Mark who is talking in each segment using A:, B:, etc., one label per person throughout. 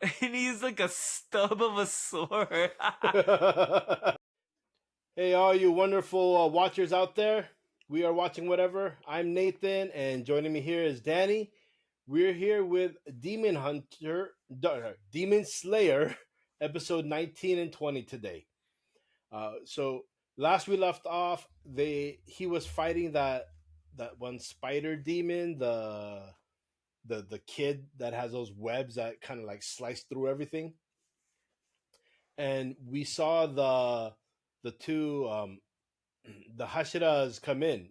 A: And he's like a stub of a sword.
B: Hey, all you wonderful watchers out there. We are watching whatever. I'm Nathan, and joining me here is Danny. We're here with Demon Slayer, episode 19 and 20 today. So last we left off, he was fighting that one spider demon, the kid that has those webs that kind of like slice through everything, and we saw the two the Hashiras come in,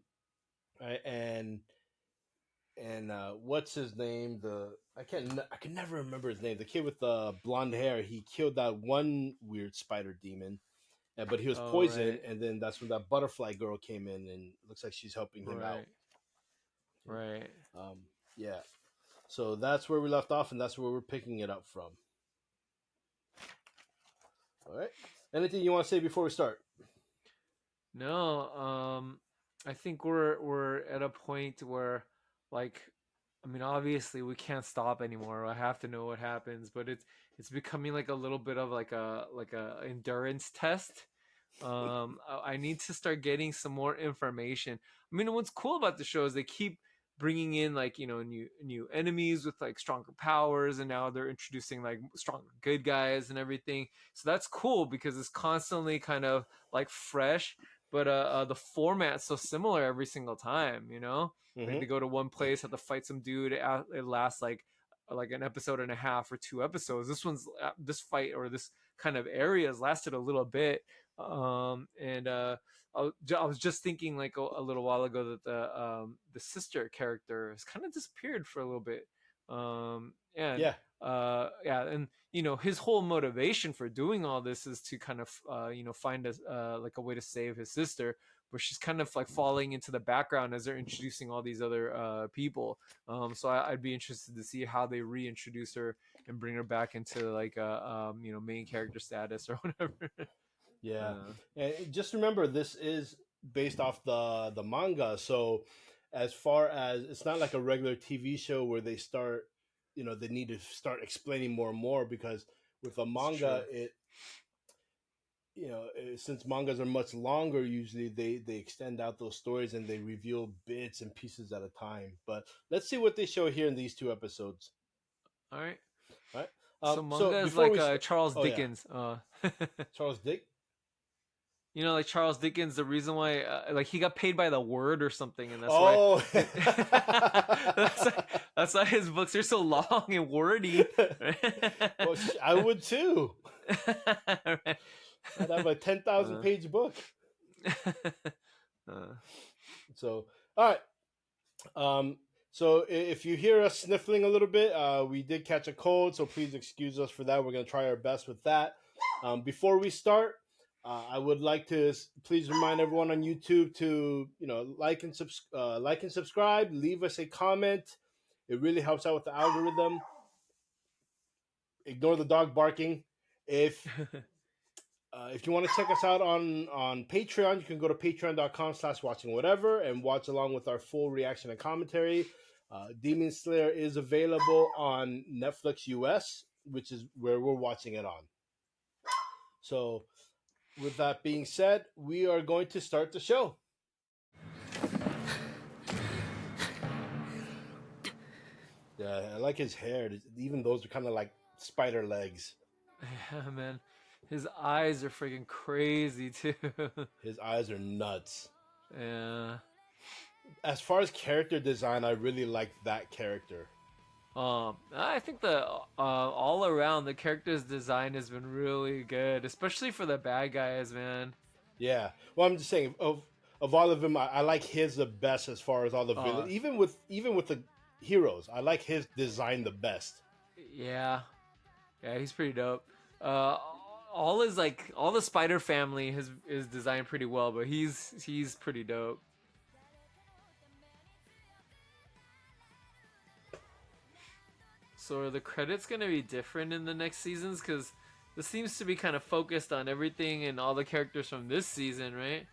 B: right? And what's his name? I can never remember his name. The kid with the blonde hair. He killed that one weird spider demon, but he was
A: Oh,
B: poisoned.
A: right,
B: And then that's when that butterfly girl came in, and it looks like she's helping him out.
A: right, right.
B: Um, yeah. So that's where we left off, and that's where we're picking it up from. All right. Anything you want to say before we start?
A: No, I think we're at a point where, like, I mean, obviously we can't stop anymore. I have to know what happens, but it's becoming like a little bit of like a endurance test. I need to start getting some more information. I mean, what's cool about the show is they keep bringing in, like, new enemies with like stronger powers, and now they're introducing like stronger good guys and everything. So that's cool because it's constantly kind of like fresh, but the format's so similar every single time. Like
B: Mm-hmm.
A: they go to one place, have to fight some dude. It lasts like an episode and a half or two episodes. This fight or this kind of area has lasted a little bit. And I was just thinking like a little while ago that the sister character has kind of disappeared for a little bit. And
B: Yeah.
A: yeah, and his whole motivation for doing all this is to kind of find a like a way to save his sister, but she's kind of like falling into the background as they're introducing all these other people. So I'd be interested to see how they reintroduce her and bring her back into like a main character status or whatever.
B: Yeah,
A: uh,
B: and just remember this is based off the manga. So, as far as it's not like a regular TV show where they start, they need to start explaining more and more because with a
A: it's
B: manga,
A: true.
B: since mangas are much longer, usually they extend out those stories and they reveal bits and pieces at a time. But let's see what they show here in these two episodes.
A: All right.
B: All right.
A: So
B: So
A: manga is
B: before
A: like
B: we start,
A: Charles
B: oh yeah,
A: Dickens.
B: Charles Dick.
A: Like Charles Dickens, the reason why, like, he got paid by the word or something, and that's why.
B: Oh.
A: that's why, that's why his books are so long and wordy.
B: Well, I would too.
A: Right.
B: I'd have a 10,000
A: uh,
B: page book.
A: uh,
B: So, all right. Um, so if you hear us sniffling a little bit, we did catch a cold, so please excuse us for that. We're going to try our best with that. Before we start, I would like to please remind everyone on YouTube to like and subscribe. Leave us a comment. It really helps out with the algorithm. Ignore the dog barking. If if you want to check us out on Patreon, you can go to patreon.com/watching whatever and watch along with our full reaction and commentary. Demon Slayer is available on Netflix US, which is where we're watching it on. So, with that being said, we are going to start the show. Yeah, I like his hair. Even those are kind of like spider legs.
A: yeah, man, his eyes are freaking crazy too.
B: His eyes are nuts.
A: Yeah.
B: As far as character design, I really like that character.
A: I think the all around the character's design has been really good, especially for the bad guys, man.
B: Yeah. Well, I'm just saying of all of them, I like his the best as far as all the
A: Uh,
B: villains. Even with the heroes, I like his design the best.
A: yeah, yeah, he's pretty dope. Uh, all the Spider family is designed pretty well, but he's pretty dope. So are the credits gonna be different in the next seasons? Because this seems to be kind of focused on everything and all the characters from this season, right?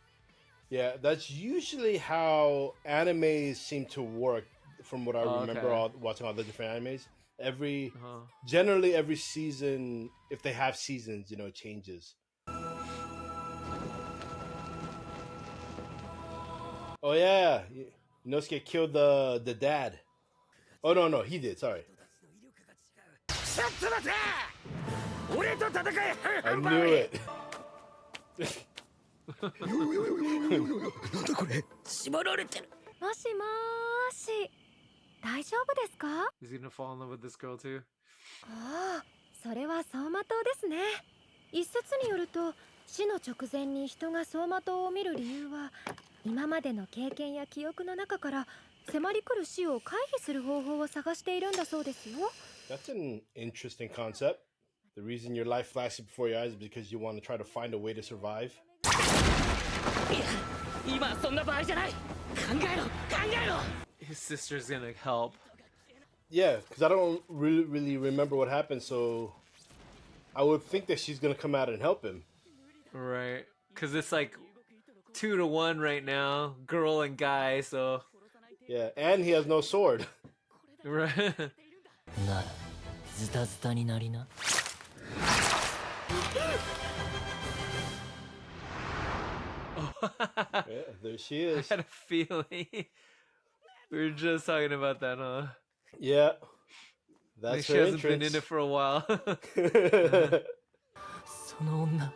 B: Yeah, that's usually how animes seem to work. From what I
A: Oh,
B: remember,
A: okay.
B: watching all the different animes, Every
A: Uh-huh.
B: generally every season, if they have seasons, it changes. Oh yeah, Inosuke killed the dad. Oh no, he did. Sorry. I knew it.
C: もしもーし、大丈夫ですか？
A: He's gonna fall in love with this girl too.
C: ああ、それは走馬灯ですね。一説によると、死の直前に人が走馬灯を見る理由は、今までの経験や記憶の中から迫り来る死を回避する方法を探しているんだそうですよ。
B: That's an interesting concept. The reason your life flashes before your eyes is because you want to try to find a way to survive.
D: いや、今はそんな場合じゃない。考えろ、考えろ。
A: His sister's gonna help.
B: Yeah, because I don't really remember what happened, so I would think that she's gonna come out and help him.
A: Right. Because it's like 2-1 right now, girl and guy, so.
B: Yeah, and he has no sword.
A: Right.
D: なら、ズタズタになりな。
B: Yeah, there she
A: I
B: is.
A: had a feeling. We were just talking about that, huh?
B: Yeah,
A: Like
B: that's
A: she
B: her
A: hasn't been in
B: entrance.
A: it for a while.
D: その女、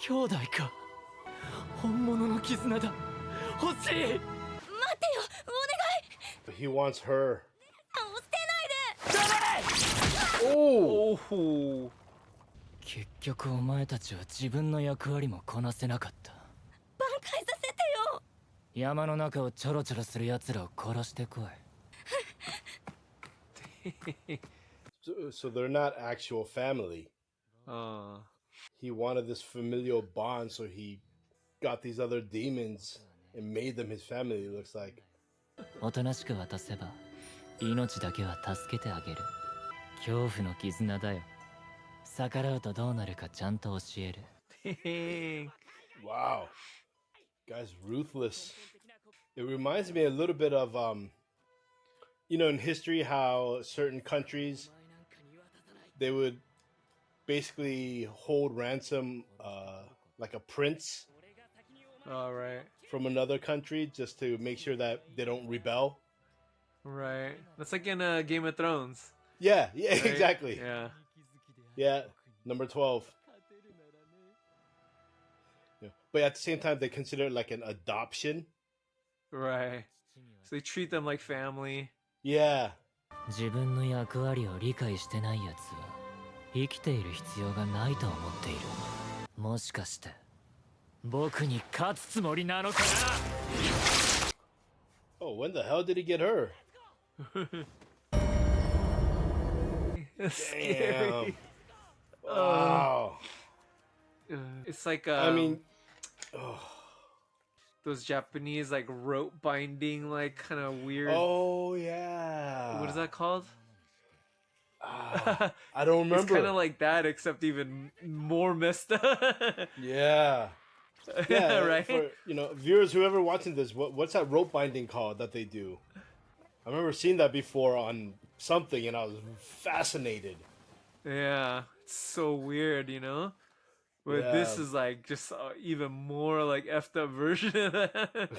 D: 兄弟か。本物の絆だ。欲しい。
C: 待ってよ、お
B: He wants her.
C: 願い。捨てないで。
B: Oh,
A: Oh.
D: 結局お前たちは自分の役割もこなせなかった。
C: 挽回させてよ。
D: 山の中をちょろちょろする奴らを殺してこい。
B: so they're not actual family. He wanted this familial bond, so he got these other demons and made them his family. It looks like.
D: おとなしく渡せば命だけは助けてあげる。恐怖の絆だよ。逆らうとどうなるかちゃんと教える。
B: Wow, guy's ruthless. It reminds me a little bit of in history how certain countries they would basically hold ransom like a prince
A: All right.
B: from another country just to make sure that they don't rebel.
A: Right. That's like in Game of Thrones.
B: Yeah,
A: Right?
B: exactly.
A: Yeah.
B: Yeah, number 12. Yeah. But at the same time, they consider it like an adoption.
A: Right. So they treat them like family.
B: Yeah.
D: 自分の役割を理解してない奴は生きている必要がないと思っている。もしかして僕に勝つつもりなのかな。
B: Oh, when the hell did he get her?
A: It's
B: Damn.
A: scary.
B: Wow.
A: It's like
B: I mean,
A: those Japanese like rope binding, like kind of weird.
B: oh yeah.
A: What is that called?
B: I don't remember.
A: It's kind of like that, except even more messed up.
B: Yeah. Yeah,
A: Right?
B: For viewers, whoever watching this, what's that rope binding called that they do? I remember seeing that before on something, and I was fascinated.
A: Yeah, it's so weird, you know. But this
B: Yeah.
A: is like just even more like effed up version of that.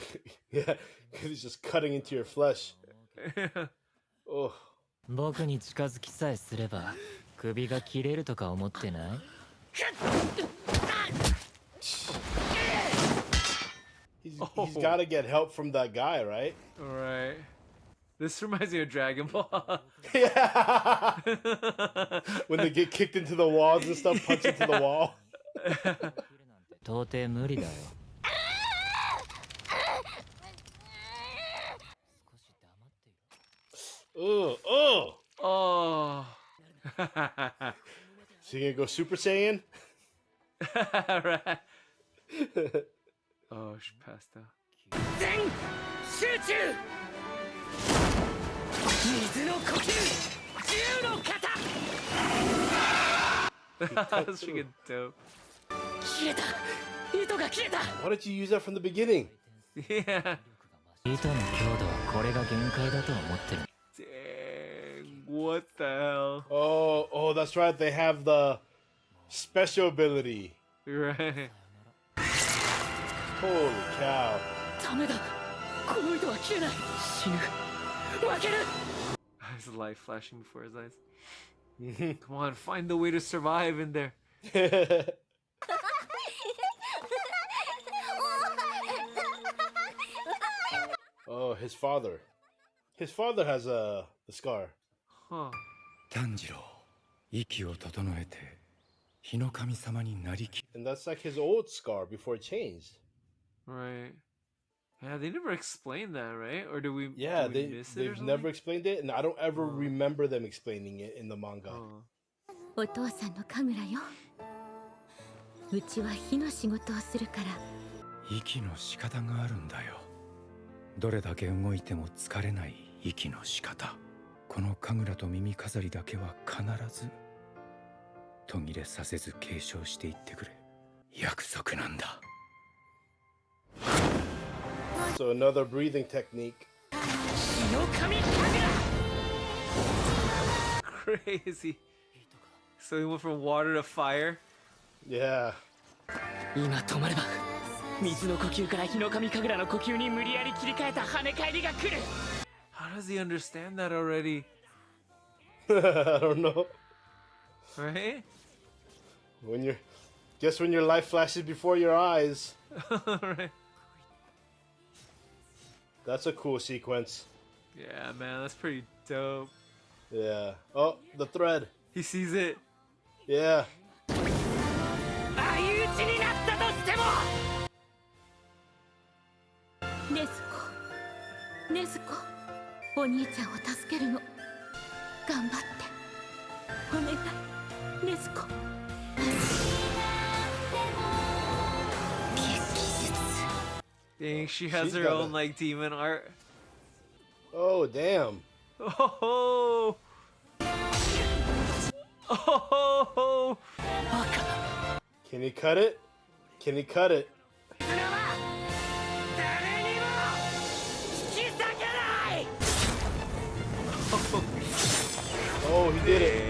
B: Yeah, because it's just cutting into your flesh. Oh,
D: 僕に近づきさえすれば首が切れるとか思ってない？
B: he's
A: Oh.
B: got to get help from that guy, right?
A: All right. This reminds me of Dragon Ball.
B: Yeah. When they get kicked into the walls and stuff, punch into the wall.
D: 到底無理だよ。
B: Ugh, ugh.
A: Oh.
B: So you gonna go Super Saiyan?
A: Right. Oh, she passed out.
D: 全集中。水の呼吸、銃の型。
A: That's freaking dope.
D: 切れた。糸が切れた。
B: Why didn't you use that from the beginning?
A: Yeah.
D: 糸の強度はこれが限界だと思ってる。
A: Dang. What the hell?
B: Oh, that's right. They have the special ability.
A: Right.
B: Holy cow.
D: ダメだこの糸は切れない死ぬ負ける
A: His life flashing before his eyes. Come on, find the way to survive in there.
B: Oh, his father. His father has the scar.
A: Huh.
E: 炭治郎息を整えて日の神様になりき
B: And that's like his old scar before it changed.
A: Right. Yeah, they never explained that, right? Or do we?
B: Yeah,
A: do we miss it or
B: they've
A: something?
B: never explained it, and I don't ever
A: Oh.
B: remember them explaining it in the manga.
A: Oh.
C: お父さんの神楽よ。うちは火の仕事をするから。
E: 息の仕方があるんだよどれだけ動いても疲れない息の仕方この神楽と耳飾りだけは必ず途切れさせず継承していってくれ約束なんだ
B: So another breathing technique.
D: 日の神神楽
A: Crazy. So he went from water to fire.
B: Yeah.
D: 今止まれば水の呼吸から日の神神楽の呼吸に無理やり切り替えた跳ね返りが来る
A: How does he understand that already?
B: I don't know.
A: Right?
B: When your life flashes before your eyes.
A: Right.
B: That's a cool sequence.
A: Yeah, man, that's pretty dope.
B: Yeah. Oh, the thread.
A: He sees it.
B: Yeah.
D: 相打ちになったとしても
C: ネズコ、ネズコ、お兄ちゃんを助けるの。頑張って。お願い、ネズコ。激術。
A: Dang, she has
B: She's
A: her
B: got
A: own
B: a-
A: like demon art.
B: Oh, damn.
A: Oh. Oh.
D: バカ
B: Can he cut it? Can he cut it?
D: 絆は誰にも引き裂けない
B: Oh, he did it.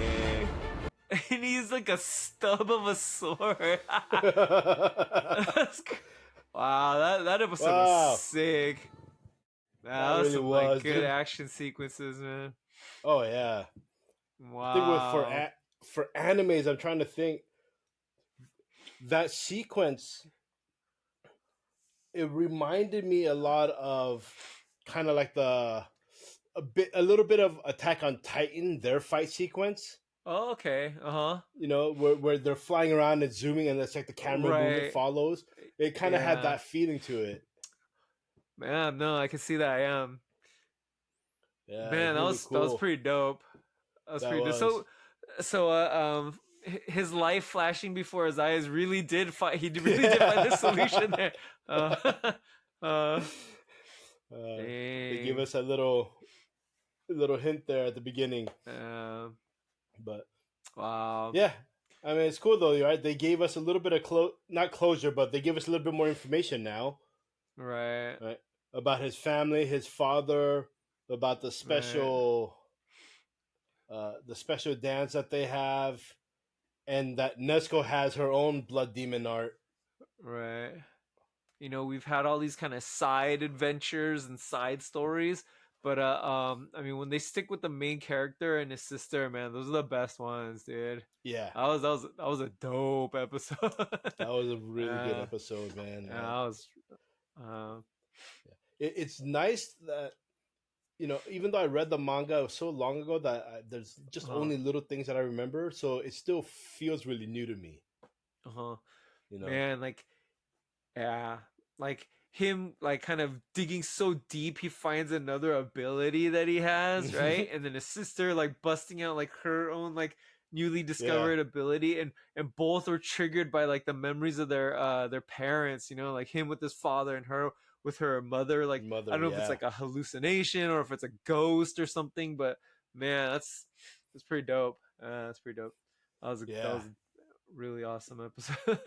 A: And he's like a stub of a sword. That's wow, that episode
B: Wow.
A: was sick. That
B: That
A: was
B: really
A: some like
B: was,
A: good
B: dude.
A: action sequences, man.
B: Oh, yeah. I think
A: Wow.
B: for animes, I'm trying to think. That sequence, it reminded me a lot of kind of like a little bit of Attack on Titan, their fight sequence.
A: Oh, okay. Uh-huh.
B: You know, where they're flying around and zooming, and it's like the camera movement
A: Right.
B: follows. It kind of had
A: Yeah.
B: that feeling to it.
A: Man, no, I can see that. I am.
B: Yeah,
A: Man,
B: it was
A: that was
B: cool.
A: pretty dope. That was
B: That
A: pretty dope.
B: was.
A: His life flashing before his eyes really did fight. He really did find the solution there.
B: They give
A: Dang.
B: us a little hint there at the beginning, but
A: Wow.
B: yeah, I mean it's cool though, right? They gave us a little bit of not closure, but they give us a little bit more information now,
A: Right.
B: right? About his family, his father, about the special dance that they have, and that Nezuko has her own blood demon art.
A: Right. You know, we've had all these kind of side adventures and side stories, but I mean, when they stick with the main character and his sister, man, those are the best ones, dude.
B: Yeah,
A: That was a dope episode.
B: that was a really good
A: Yeah.
B: episode, man.
A: Yeah, that was.
B: It's nice that, you know, even though I read the manga so long ago that there's just only little things that I remember, so it still feels really new to me.
A: Uh-huh.
B: You know,
A: Man, like, yeah, like him, like kind of digging so deep, he finds another ability that he has, right? And then his sister, like, busting out like her own like newly discovered ability, and both are triggered by like the memories of their parents. You know, like him with his father and her with her mother. Like, I don't know if it's like a hallucination or if it's a ghost or something, but man, that's pretty dope. That's pretty dope. That was a really awesome episode.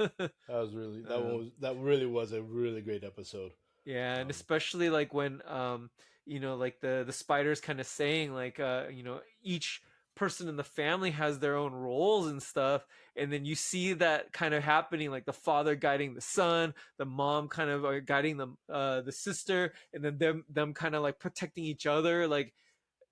B: that really was a really great episode.
A: Yeah, and especially like when like the spiders kind of saying like each person in the family has their own roles and stuff, and then you see that kind of happening, like the father guiding the son, the mom kind of guiding the sister, and then them kind of like protecting each other, like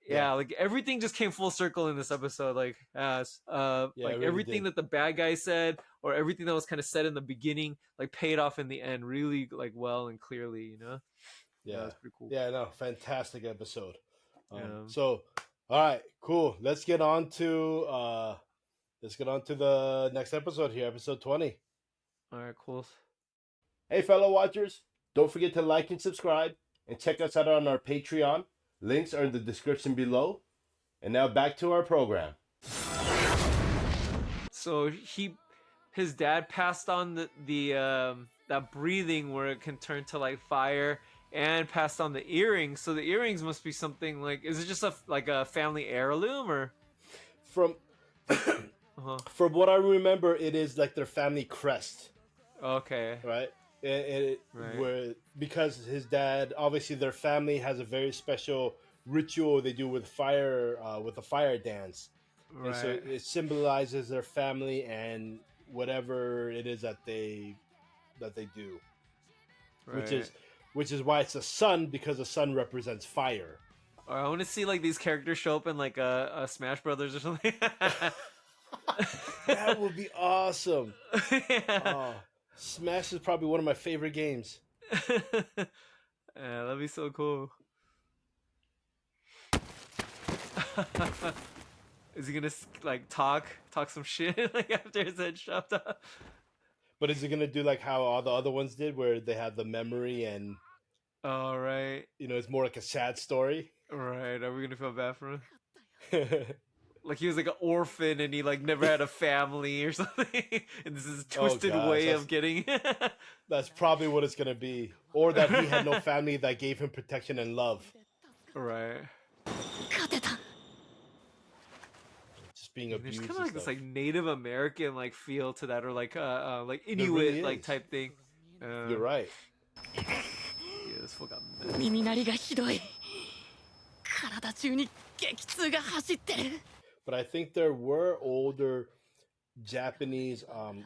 B: Yeah.
A: yeah, like everything just came full circle in this episode, like as
B: Yeah, it
A: like
B: really
A: everything
B: did.
A: that the bad guy said or everything that was kind of said in the beginning like paid off in the end really like well and clearly. Yeah,
B: Yeah.
A: that's pretty cool.
B: Yeah, no, fantastic episode.
A: um
B: So all right, cool. Let's get on to the next episode here, episode 20.
A: all right, cool.
B: Hey, fellow watchers, don't forget to like and subscribe and check us out on our Patreon. Links are in the description below. And now back to our program.
A: So his dad passed on the that breathing where it can turn to like fire, and passed on the earrings. So the earrings must be something like, is it just like a family heirloom or
B: From
A: uh-huh.
B: from what I remember, it is like their family crest,
A: Okay,
B: right?
A: right.
B: Where, because his dad, obviously their family has a very special ritual they do with fire, with a fire dance, and so
A: Right.
B: it symbolizes their family and whatever it is that they do, which
A: Right.
B: is why it's a sun, because the sun represents fire.
A: Or I want to see like these characters show up in like a Smash Brothers or something.
B: That would be awesome.
A: Yeah.
B: Oh, Smash is probably one of my favorite games.
A: Yeah, that'd be so cool. Is he gonna like talk some shit like after his head chopped off?
B: But is it gonna do like how all the other ones did, where they have the memory and
A: All right,
B: it's more like a sad story?
A: right. Are we gonna feel bad for him? Like he was like an orphan and he like never had a family or something, and this is a twisted
B: gosh,
A: way
B: that's-
A: of getting.
B: That's probably what it's gonna be, or that he had no family that gave him protection and love.
A: Right.
C: 勝てた
B: Just being
A: There's
B: abused.
A: kind of
B: and
A: like this
B: stuff.
A: like Native American like feel to that, or like
B: really
A: Inuit like
B: is.
A: type thing.
B: You're right.
A: Yeah, this fool got messed.
C: 耳鳴りがひどい体中に激痛が走ってる
B: But I think there were older Japanese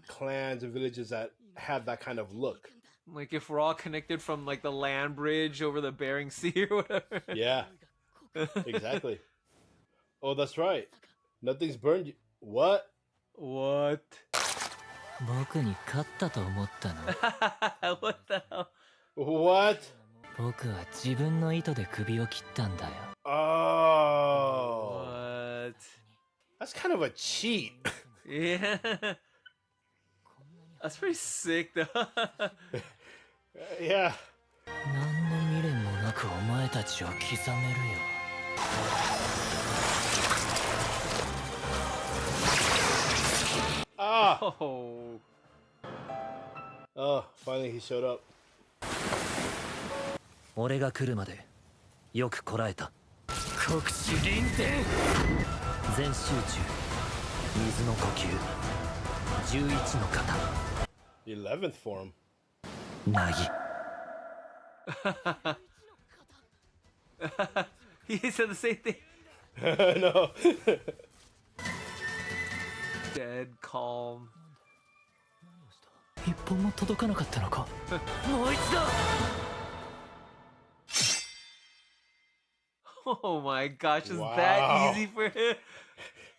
B: clans and villages that had that kind of look.
A: Like if we're all connected from like the land bridge over the Bering Sea or whatever.
B: Yeah, exactly. Oh, that's right. Nothing's burned you. What?
A: What?
D: 僕に勝ったと思ったの
A: What the hell?
B: What?
D: 僕は自分の糸で首を切ったんだよ
B: Oh,
A: What?
B: that's kind of a cheat.
A: Yeah. That's pretty sick though.
B: Yeah.
D: 何の未練もなくお前たちを刻めるよ
B: Ah.
A: Oh.
B: Oh, finally he showed up.
D: 俺が来るまでよくこらえた国士臨天全集中水の呼吸11の型
B: 11th form.
D: なぎ
A: He said the same thing.
B: No.
A: Dead calm.
D: 一本も届かなかったのかもう一度
A: Oh my gosh, is
B: Wow.
A: that easy for him?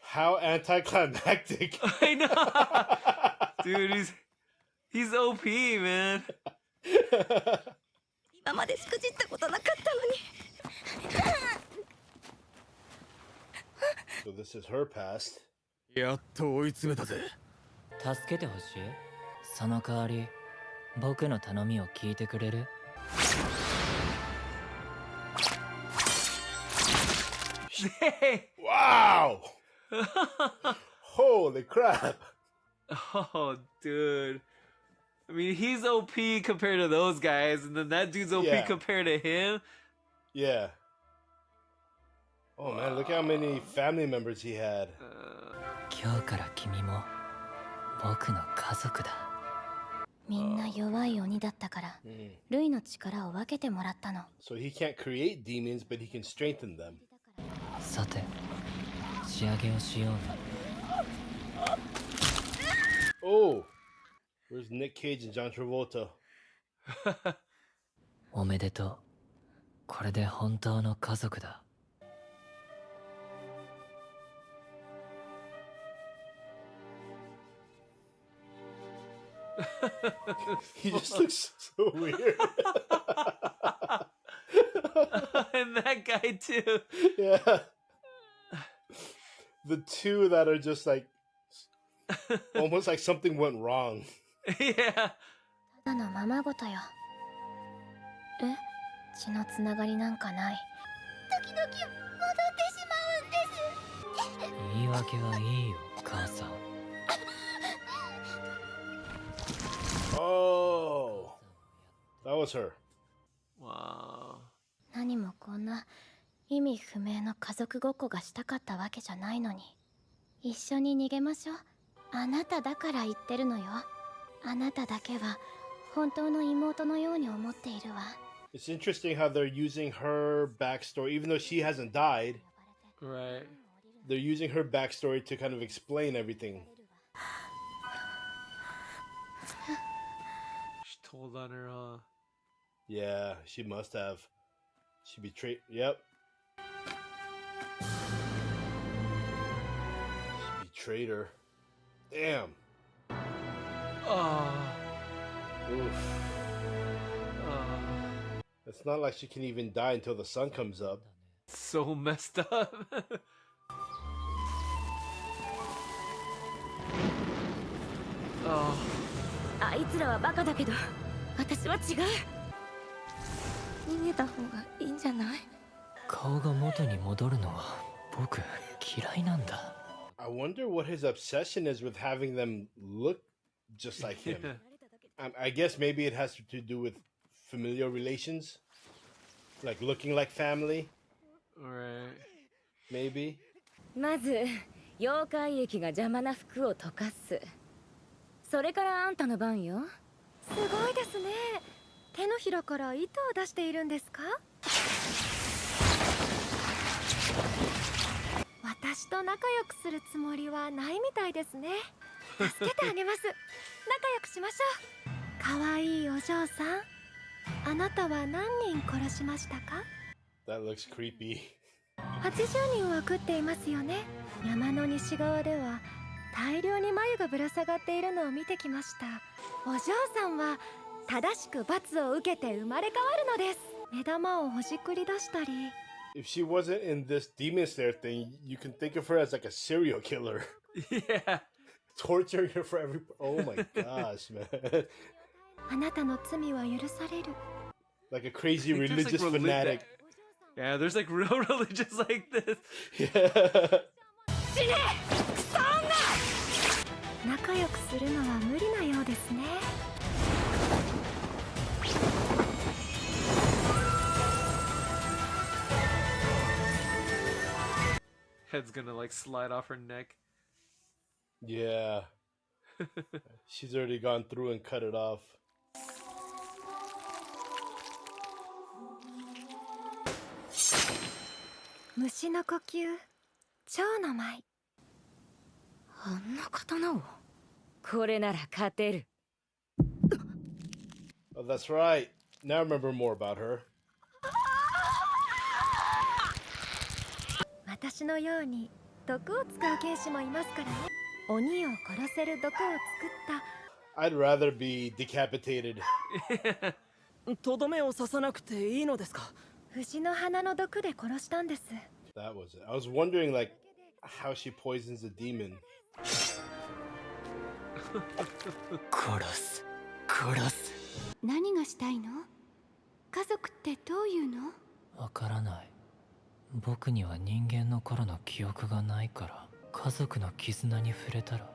B: How anticlimactic.
A: I know. Dude, he's OP, man.
C: 今までしくじったことなかったのに
B: So this is her past.
E: やっと追い詰めたぜ。
D: 助けてほしいその代わり僕の頼みを聞いてくれる
A: Hey.
B: Wow. Holy crap.
A: Oh, dude. I mean, he's OP compared to those guys, and then that dude's OP
B: Yeah.
A: compared to him.
B: Yeah. Oh man, look how many family members he had.
D: 今日から君も僕の家族だ
C: みんな弱い鬼だったから、ルイの力を分けてもらったの。
B: So he can't create demons, but he can strengthen them.
D: さて仕上げをしようね。
B: Oh, where's Nick Cage and John Travolta?
D: おめでとう。これで本当の家族だ。
B: He just looks so weird.
A: And that guy too.
B: Yeah. The two that are just like almost like something went wrong.
A: Yeah.
C: ただのままごとよ。え、血のつながりなんかない。時々戻ってしまうんです。
D: 言い訳はいいよ母さん。
B: Oh, that was her.
A: Wow.
C: 何もこんな意味不明の家族ごっこがしたかったわけじゃないのに。一緒に逃げましょう。あなただから言ってるのよ。あなただけは本当の妹のように思っているわ。
B: It's interesting how they're using her backstory, even though she hasn't died.
A: Right.
B: They're using her backstory to kind of explain everything.
A: She told on her,
B: Yeah, she must have. She betrayed. Yep. She betrayed her. Damn.
A: Oh.
B: Oof. It's not like she can even die until the sun comes up.
A: So messed up. Oh.
C: あいつらはバカだけど、私は違う。逃げた方がいいんじゃない？
D: 顔が元に戻るのは僕嫌いなんだ。
B: I wonder what his obsession is with having them look just like him. I guess maybe it has to do with familial relations, like looking like family.
A: Right.
B: Maybe.
C: まず妖怪液が邪魔な服を溶かす。それからあんたの番よ。すごいですね。手のひらから糸を出しているんですか？私と仲良くするつもりはないみたいですね。助けてあげます。仲良くしましょう。かわいいお嬢さん。あなたは何人殺しましたか
B: That looks creepy.
C: ？80人は食っていますよね。山の西側では大量に眉がぶら下がっているのを見てきました。お嬢さんは正しく罰を受けて生まれ変わるのです。目玉をほじくり出したり。
B: If she wasn't in this Demon Slayer thing, you can think of her as like a serial killer.
A: Yeah.
B: Torturing her for every... Oh my gosh, man.
C: あなたの罪は許される。
B: Like a crazy
A: There's,
B: religious
A: like,
B: fanatic.
A: Yeah, there's like real religious like this.
B: Yeah.
C: 死ね！そんな！仲良くするのは無理なようですね。
A: Head's gonna like slide off her neck.
B: Yeah. She's already gone through and cut it off.
C: 虫の呼吸、蝶の舞。あんな刀を？これなら勝てる。
B: Oh, that's right. Now I remember more about her.
C: 私のように毒を使う剣士もいますからね。鬼を殺せる毒を作った。
B: I'd rather be decapitated.
F: とどめを刺さなくていいのですか？
C: 藤の花の毒で殺したんです。
B: That was it. I was wondering, like, how she poisons a demon.
D: 殺す殺す。
C: 何がしたいの？家族ってどういうの？
D: わからない。僕には人間の頃の記憶がないから、家族の絆に触れたら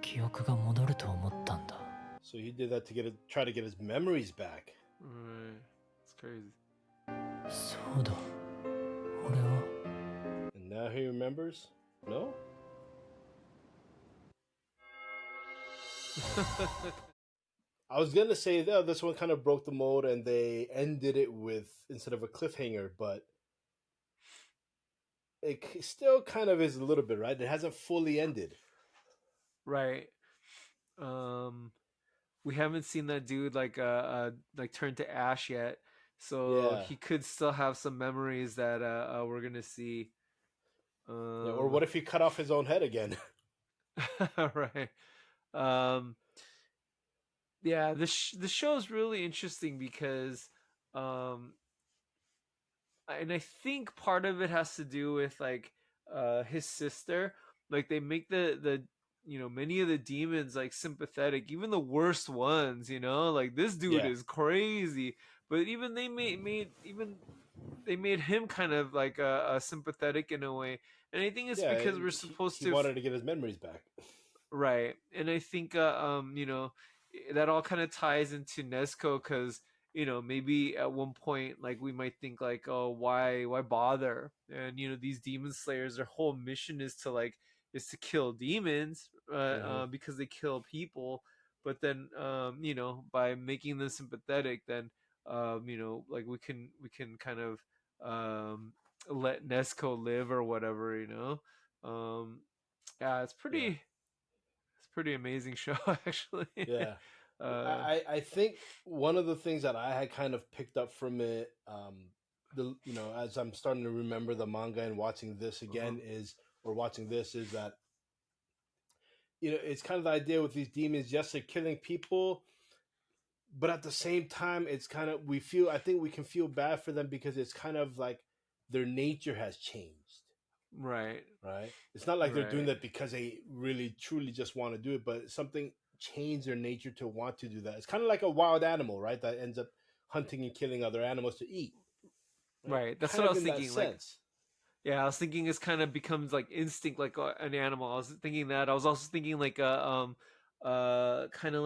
D: 記憶が戻ると思ったんだ。
B: So he did that to try to get his memories back.
A: Right. It's crazy.
D: そうだ。俺は
B: And now he remembers? No? I was gonna say that this one kind of broke the mold, and they ended it with instead of a cliffhanger, but still kind of is a little bit right. It hasn't fully ended.
A: Right. Um, we haven't seen that dude like turn to ash yet, so
B: Yeah,
A: he could still have some memories that we're gonna see.
B: yeah. Or
A: Um,
B: what if he cut off his own head again?
A: right. Um, yeah, the show is really interesting because um and I think part of it has to do with like his sister. Like they make the many of the demons like sympathetic, even the worst ones. Like this dude
B: Yeah,
A: is crazy, but even they made him kind of like sympathetic in a way, and I think it's
B: yeah.
A: because we're
B: He
A: supposed to
B: wanted to get his memories back.
A: right, and I think that all kind of ties into Nesco because maybe at one point like we might think like, oh, why bother? And these demon slayers, their whole mission is to kill demons
B: Hmm.
A: because they kill people. But then by making them sympathetic, then like we can kind of um let Nesco live or whatever. um yeah,
B: Yeah,
A: it's pretty amazing show actually.
B: yeah.
A: uh
B: I think one of the things that I had kind of picked up from it, as I'm starting to remember the manga and watching this
A: uh-huh.
B: again or watching this is that it's kind of the idea with these demons, yes, they're killing people, but at the same time, it's kind of I think we can feel bad for them because it's kind of like their nature has changed,
A: Right,
B: right? It's not like they're doing
A: right,
B: that because they really truly just want to do it, but something changed their nature to want to do that. It's kind of like a wild animal, right? That ends up hunting and killing other animals to eat, right?
A: right. That's
B: Kind
A: what I
B: of
A: was
B: in that
A: thinking. Like,
B: sense.
A: yeah, I was thinking this kind of becomes like instinct, like an animal. I was thinking that. I was also thinking kind of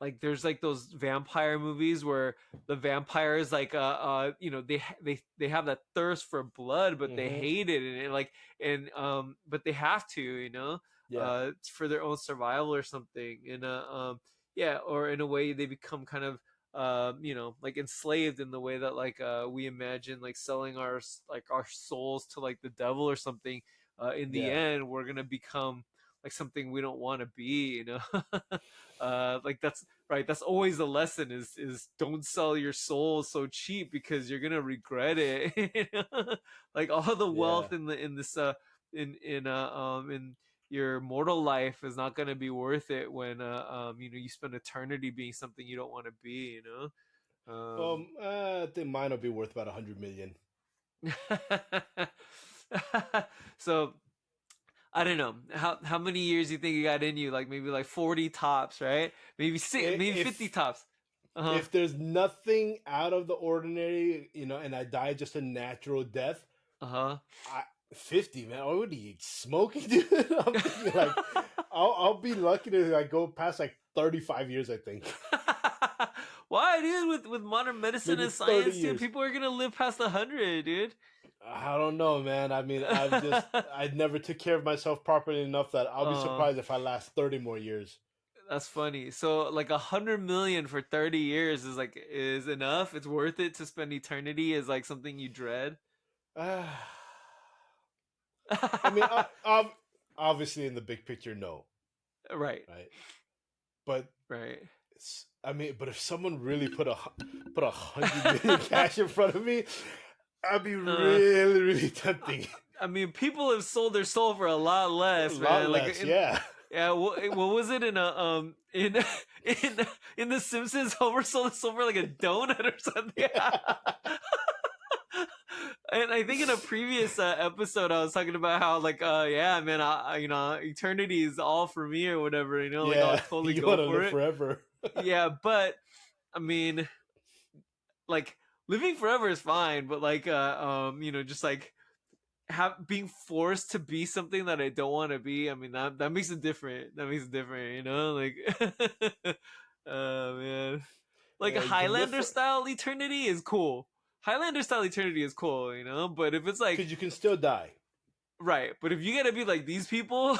A: like there's like those vampire movies where the vampires like they have that thirst for blood, but they
B: Hmm.
A: hate it, and but they have to,
B: Yeah,
A: for their own survival or something, and yeah, or in a way they become kind of like enslaved in the way that like we imagine like selling our souls to like the devil or something. In the
B: yeah.
A: end we're gonna become like something we don't want to be. Like that's right, that's always the lesson is don't sell your soul so cheap because you're gonna regret it. Like all the
B: Yeah.
A: wealth in this in your mortal life is not going to be worth it when you spend eternity being something you don't want to be.
B: I think mine will be worth about 100 million.
A: So I don't know how many years you think you got in you, like maybe like 40 tops, right? Maybe maybe 50
B: If
A: tops. Uh-huh.
B: if there's nothing out of the ordinary, and I die just a natural death,
A: Uh-huh.
B: I 50, man. I would be smoking, dude. I'm thinking like I'll be lucky to like go past like 35 years, I think.
A: Why, dude? With modern medicine
B: Maybe
A: and
B: 30
A: science, dude,
B: years.
A: people are gonna live past 100, dude.
B: I don't know, man. I mean, I never took care of myself properly enough that I'll be
A: uh,
B: surprised if I last 30 more years.
A: that's funny. So like 100 million for 30 years is enough. It's worth it to spend eternity as like something you dread.
B: I mean, obviously in the big picture, no,
A: Right,
B: right? But
A: right.
B: I mean, but if someone really put 100 million cash in front of me, I'd be
A: Uh,
B: really, really tempting.
A: I mean, people have sold their soul for a lot
B: A
A: less,
B: lot
A: man. Like
B: less,
A: in
B: yeah.
A: yeah, what was it in a in in The Simpsons? Homer sold his soul for like a donut or something. And I think in a previous episode, I was talking about how like yeah, man, eternity is all for me or whatever. Like I'll
B: Yeah,
A: totally
B: you
A: go
B: want to
A: for
B: live
A: it.
B: forever.
A: Yeah, but I mean, like living forever is fine, but like just like being forced to be something that I don't want to be. I mean that makes it different. That makes it different, like man. Like a
B: To live
A: Highlander style eternity is cool. Highlander style eternity is cool, but if it's like
B: because you can still die.
A: right, but if you gotta be like these people,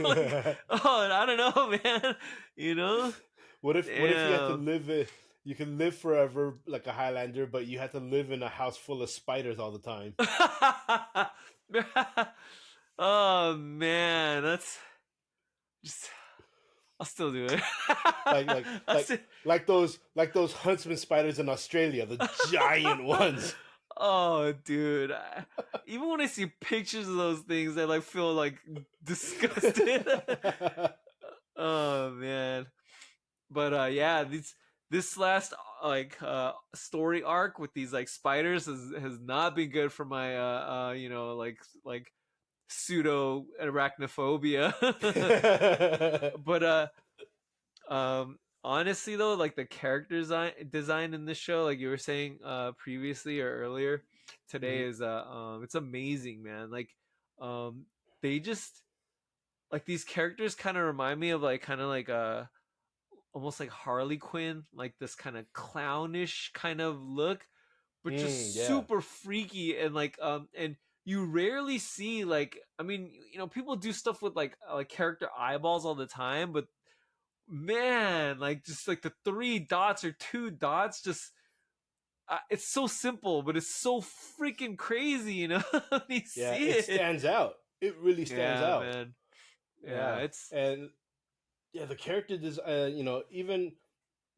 A: like oh, I don't know, man, you know.
B: What if you had to
A: Damn.
B: live in you can live forever like a Highlander, but you had to live in a house full of spiders all the time.
A: Oh man, that's just. I'll still do it.
B: Like like
A: I'll
B: like
A: still...
B: like those huntsman spiders in Australia, the giant ones.
A: Oh, dude. Even when I see pictures of those things, I like feel like disgusted. Oh man. But yeah, this last story arc with these like spiders has not been good for my like pseudo arachnophobia. But honestly though, like the character design in this show, like you were saying previously or earlier today,
B: Mhm.
A: is it's amazing, man. Like um they just like these characters kind of remind me of like kind of like almost like Harley Quinn, like this kind of clownish kind of look, but just
B: Yeah.
A: super freaky. And like and you rarely see, like, I mean, people do stuff with like character eyeballs all the time, but man, like just like the three dots or two dots, just it's so simple, but it's so freaking crazy, when you
B: Yeah,
A: see
B: it
A: it.
B: stands out. It really stands
A: Yeah,
B: out.
A: man. Yeah,
B: Yeah,
A: it's
B: and yeah, the character design. Even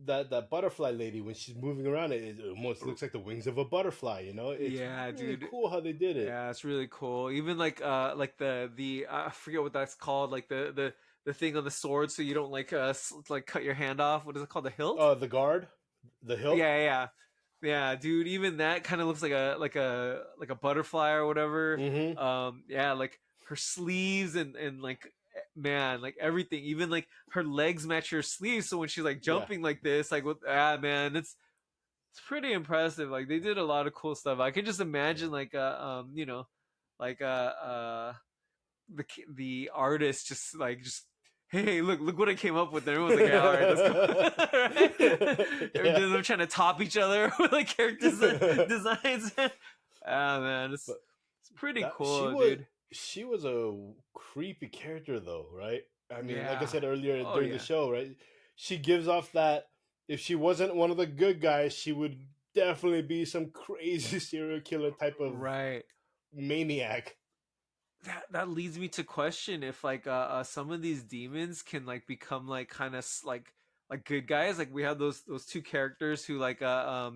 B: that butterfly lady when she's moving around, it almost looks like the wings of a butterfly. It's
A: yeah,
B: really
A: dude.
B: cool how they did it.
A: Yeah, it's really cool. Even like the I forget what that's called, like the thing on the sword, so you don't like cut your hand off. What is it called? The hilt?
B: The guard, the hilt.
A: Yeah, yeah, yeah, dude. Even that kind of looks like a butterfly or whatever.
B: Mm-hmm.
A: Yeah, like her sleeves and like man, like everything. Even like her legs match her sleeves, so when she's like
B: Yeah.
A: jumping like this, like man, it's pretty impressive. Like they did a lot of cool stuff. I can just
B: Yeah.
A: imagine like the artist just hey, look what I came up with. And everyone's like, yeah, all right, let's go. Right?
B: Yeah.
A: They're trying to top each other with like character designs. Ah man, it's
B: But
A: it's pretty
B: that
A: cool, dude.
B: she was a creepy character though, right? I mean, like I
A: Yeah.
B: said earlier
A: Oh
B: during the
A: yeah.
B: show, right? She gives off that if she wasn't one of the good guys, she would definitely be some crazy serial killer type of
A: Right.
B: maniac.
A: That leads me to question if like some of these demons can like become like kind of like good guys. Like we have those two characters who like
B: I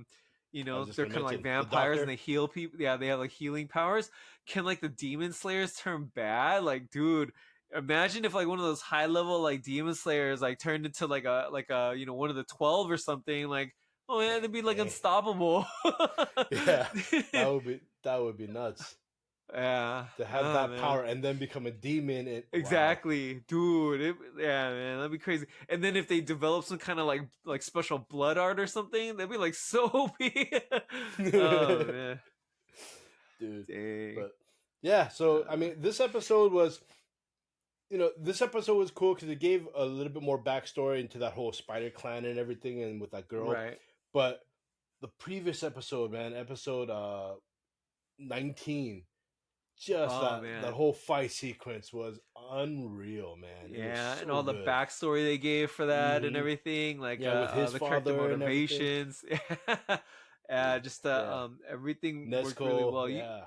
B: was just
A: they're
B: gonna
A: kind of like
B: mention the
A: vampires and
B: doctor.
A: they heal people. Yeah, they have like healing powers. Can like the demon slayers turn bad? Like, dude, imagine if like one of those high level like demon slayers like turned into like a one of the 12 or something. Like, oh yeah, they'd be like
B: Dang.
A: unstoppable.
B: Yeah, that would be nuts
A: Yeah.
B: to have
A: Oh
B: that
A: man.
B: power and then become a demon. And wow,
A: Exactly, dude. Yeah, man, that'd be crazy. And then if they develop some kind of like special blood art or something, that'd be like so OP. Oh
B: dude.
A: man, dang.
B: But yeah, so I
A: Uh,
B: mean, this episode was cool because it gave a little bit more backstory into that whole spider clan and everything, and with that girl.
A: right.
B: But the previous episode, man, episode 19, just
A: Oh
B: that
A: man.
B: whole fight sequence was unreal, man. It was
A: Yeah, and
B: so
A: all the
B: good.
A: backstory they gave for that and
B: Hmm.
A: everything, like
B: Yeah, with his
A: the character
B: father and everything.
A: motivations. Yeah, just
B: Yeah,
A: everything worked really
B: Nesco.
A: well.
B: Yeah.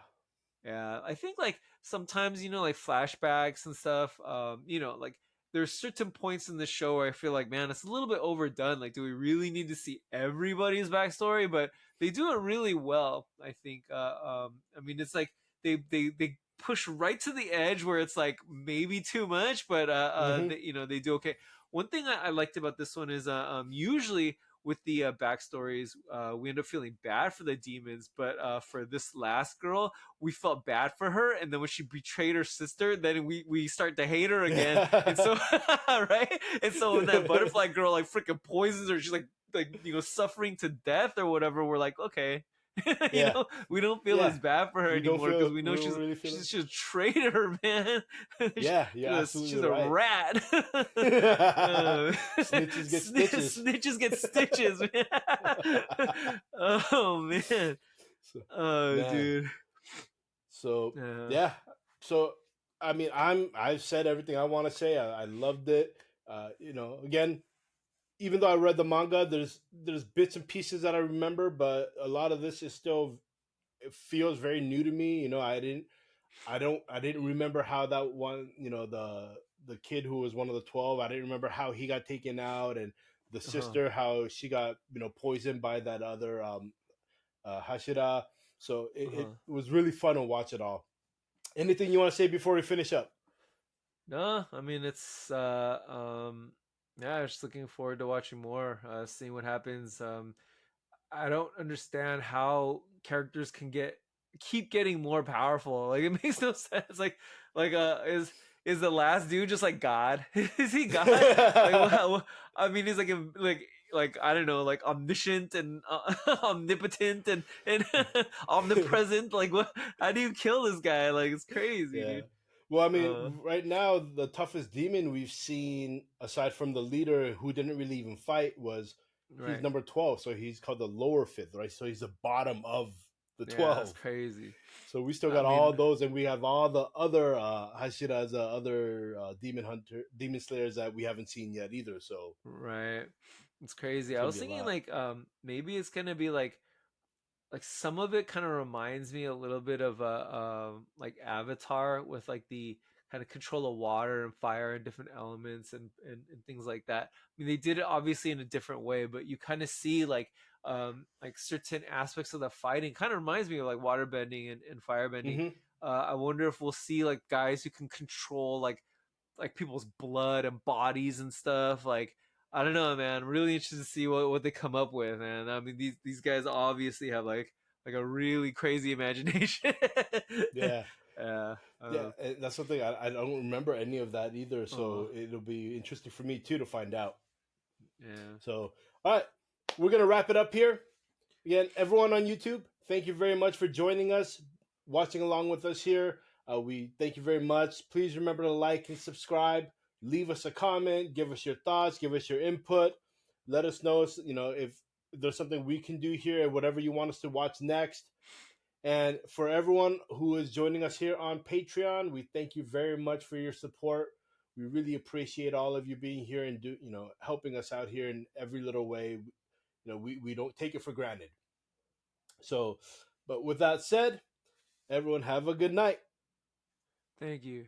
A: Yeah, I think like sometimes like flashbacks and stuff. Like there's certain points in the show where I feel like, man, it's a little bit overdone. Like, do we really need to see everybody's backstory? But they do it really well. I think. I mean, it's like they push right to the edge where it's like maybe too much, but
B: Hmm.
A: they do okay. One thing I liked about this one is usually with the backstories, we end up feeling bad for the demons, but for this last girl, we felt bad for her, and then when she betrayed her sister, then we start to hate her again, and so right, and so when that butterfly girl like freaking poisons her, she's like suffering to death or whatever. We're like, okay.
B: Yeah.
A: We don't feel
B: Yeah.
A: as bad for her anymore because we know
B: We don't really feel it.
A: she's a traitor, man.
B: Yeah, you're
A: She's
B: absolutely
A: a
B: right.
A: rat.
B: Snitches get stitches.
A: Snitches get stitches, man. Oh man.
B: So,
A: Oh
B: man.
A: dude.
B: So
A: Uh,
B: yeah. So I mean, I've said everything I want to say. I loved it. Again, even though I read the manga, there's bits and pieces that I remember, but a lot of this is still, it feels very new to me. I didn't remember how that one, the kid who was one of the 12. I didn't remember how he got taken out, and the
A: Uh-huh.
B: sister, how she got poisoned by that other Hashira. So it
A: Uh-huh.
B: was really fun to watch it all. Anything you want to say before we finish up?
A: No, I mean it's yeah, I'm just looking forward to watching more, seeing what happens. I don't understand how characters can keep getting more powerful. Like it makes no sense. Is the last dude just like God? Is he God? Like I mean, he's like like I don't know, like omniscient and omnipotent and omnipresent. Like what? How do you kill this guy? Like it's crazy,
B: Yeah.
A: dude.
B: Well, I
A: Uh,
B: mean, right now the toughest demon we've seen, aside from the leader who didn't really even fight, was he's
A: right.
B: number 12, so he's called the lower fifth, right? So he's the bottom of the
A: Yeah, that's
B: 12.
A: crazy.
B: So we still
A: I
B: got all
A: mean,
B: those, and we have all the other Hashiras, other demon slayers that we haven't seen yet either. So
A: right. It's crazy.
B: it's
A: I
B: gonna
A: was
B: be a
A: thinking
B: lot.
A: like maybe it's gonna be like some of it kind of reminds me a little bit of like Avatar with like the kind of control of water and fire and different elements and things like that. I mean, they did it obviously in a different way, but you kind of see like certain aspects of the fighting kind of reminds me of like water bending and fire bending.
B: Hmm.
A: I wonder if we'll see like guys who can control like people's blood and bodies and stuff. Like I don't know, man. I'm really interested to see what they come up with, man. I mean, these guys obviously have like a really crazy imagination.
B: Yeah,
A: Yeah.
B: yeah, and that's something I don't remember any of that either.
A: Oh,
B: So it'll be interesting for me too to find out.
A: yeah.
B: So, all right, we're gonna wrap it up here. Again, everyone on YouTube, thank you very much for joining us, watching along with us here. We thank you very much. Please remember to like and subscribe. Leave us a comment. Give us your thoughts. Give us your input. Let us know, if there's something we can do here and whatever you want us to watch next. And for everyone who is joining us here on Patreon, we thank you very much for your support. We really appreciate all of you being here and helping us out here in every little way. We don't take it for granted. So, but with that said, everyone have a good night.
A: Thank you.